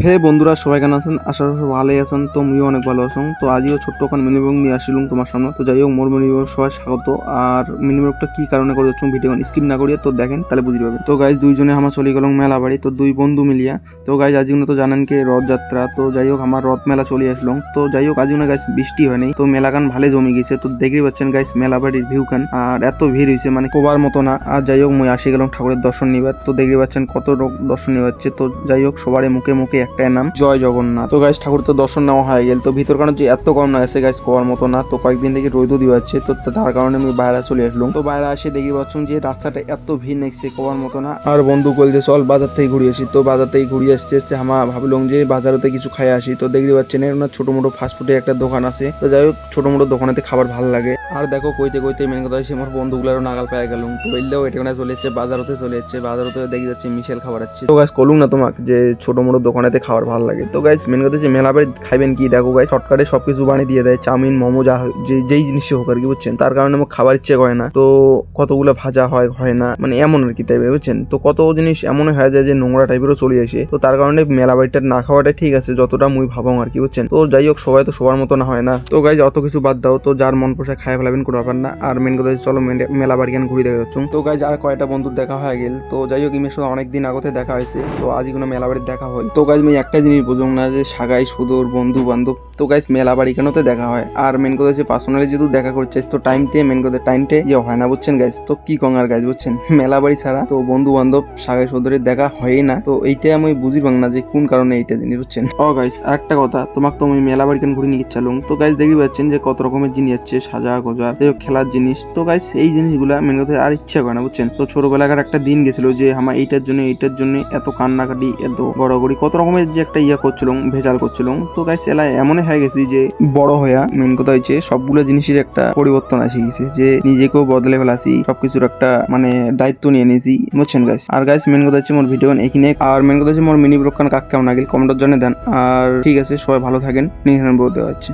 হে বন্ধুরা, সবাই কেন আছেন? আশা করি ভালোই আছেন। তো আমিও অনেক ভালো আছি। তো আজও ছোট্ট ওখান মিনিব্লগ নিয়ে আসছিলাম তোমার সামনে। তো যাই হোক, মোর মিনিব্লগ সবাই স্বাগত। আর মিনিব্লগটা কি কারণে করে যাচ্ছ ভিডিও স্কিপ না করিয়ে তো দেখেন, তাহলে বুঝতে পারবেন। তো গাইজ দুইজনে আমার চলে গেলাম মেলা বাড়ি, তো দুই বন্ধু মিলিয়া। তো গাইজ আজকে তো জানেন কি রথযাত্রা, তো যাই হোক আমার রথ মেলা চলে আসলাম। তো যাই হোক আজকে গাইজ বৃষ্টি হয় নাই, তো মেলা গান ভালো জমে গেছে। তো দেখতে পাচ্ছেন গাইজ মেলা বাড়ির ভিউ খান, আর এত ভিড় হয়েছে মানে কোবার মতো না। আর যাই হোক মুই আসি গেলাম ঠাকুরের দর্শন নিবার। তো দেখতে পাচ্ছেন কত লোক দর্শন নিবাচ্ছে। তো যাই হোক সবারই মুখে মুখে একটাই নাম, জয় জগন্নাথ। তো গাইজ ঠাকুর তো দর্শন নেওয়া হয়ে গেল। তো ভিতর কারণ যে এত কম না আছে গাইজ কোয়ার মতো না। তো কয়েকদিন থেকে রোদও দিবাচ্ছে, তো তার কারণে আমি বাইরে চলে আসলাম। তো বাইরে আসে দেখি পাচ্ছুম যে রাস্তাটা এত ভিড় নেকছে কোয়ার মতো না। আর বন্ধু বলছে চল বাজার থেকে ঘুরে আসি। তো বাজার থেকে ঘুরে আসতে আসতে আমার ভাবলাম যে বাজারেতে কিছু খাই আসি। তো দেখতে পাচ্ছেন ওনার ছোট মোটো ফাস্টফুডের একটা দোকান আছে। তো যাই হোক ছোট মোটো দোকানেতে খাবার ভালো লাগে। আর দেখো কইতে কইতে মেন কথা হচ্ছে আমার বন্ধুগুলারও নাগাল পেয়ে গেলাম। তো বললেও এটা চলে যাচ্ছে বাজারতে চলে যাচ্ছে বাজারতে দেখি যাচ্ছে মিশেল খাবার আছে। তো গাইস কলুম না তোমাকে যে ছোট মোটো দোকানেতে খাবার ভালো লাগে। তো গাইস মেন কথা হচ্ছে মেলা বাড়ি খাইবেন কি, দেখো গাইস শর্টকাটে সবকিছু বানিয়ে দিয়ে দেয়, চাউমিন মোমো যা যেই জিনিসই হোক আর কি, বুঝছেন। তার কারণে আমার খাবার ইচ্ছে করে না। তো কতগুলো ভাজা হয় না, মানে এমন আর কি টাইপের, বুঝছেন। তো কত জিনিস এমনই হয়ে যায় যে নোংরা টাইপেরও চলে আসে। তো তার কারণে মেলা বাড়িটা না খাওয়াটাই ঠিক আছে, যতটা মুই ভাবাং আর কি, বুঝছেন। তো যাই হোক সবাই তো সবার মতো না হয় না। তো গাইজ অত কিছু বাদ দাও, তো যার মন পোষায় খাই ফেলাবেন কোনো ব্যাপার না। আর মেন কথা চলো মেলা বাড়ি কেন ঘুরে দেখা যাচ্ছ। তো গাইজ আর কয়টা বন্ধুর দেখা হয়ে গেল। তো যাই হোক ইমের সাথে অনেকদিন আগতে দেখা হয়েছে, তো আজই কোনো মেলা বাড়ির দেখা হল। তো গাইজ আমি একটা জিনিস বুঝুন না যে সাগাই সুদূর বন্ধু বান্ধব, তো গাইজ মেলা বাড়ি কেনতে দেখা হয়। আর মেন কথা হচ্ছে পার্সোনালি যেহেতু দেখা করছে, তো টাইমতে মেন কথা টাইমতে হয় না, বুঝছেন গাইজ। তো কি কং আর গাইজ, বুঝছেন, মেলা বাড়ি ছাড়া তো বন্ধু বান্ধব সাগাই সুদূরের দেখা হয়ই না। তো এইটাই আমি বুঝি না যে কোন কারণে এইটা জিনিস, বুঝছেন। ও গাইজ আর একটা কথা, তোমাকে তো আমি মেলা বাড়ি কেন ঘুরে নিয়ে চালুম। তো গাইজ দেখতে পাচ্ছেন যে কত রকমের জিনিস আছে, সাজা গোজা, খেলার জিনিস। তো গাইজ এই জিনিসগুলা মেন কথা আর ইচ্ছা করে না, বুঝছেন। তো ছোটবেলাকার একটা দিন গেছিল যে আমার এইটার জন্য এত কান্নাকাটি, এত গড়াগড়ি, কত রকমের যে একটা করছিলাম, ভেজাল করছিলাম। তো গাইজ এলা এমনই হয়ে গেছি যে বড় হইয়া মেন কথা হচ্ছে সবগুলো জিনিসের একটা পরিবর্তন আসে গেছে, যে নিজেকেও বদলে ফেলাছি, সবকিছুর একটা মানে দায়িত্ব নিয়ে নিয়েছি, বুঝছেন গাইজ। আর গাইজ মেন কথা হচ্ছে মোর ভিডিও এখানে। আর মেন কথা হচ্ছে মোর মিনি ব্লগ কাক কেমন লাগিল কমেন্টের জন্য দেন। আর ঠিক আছে সবাই ভালো থাকেন, নিয়ে বলতে পারছি।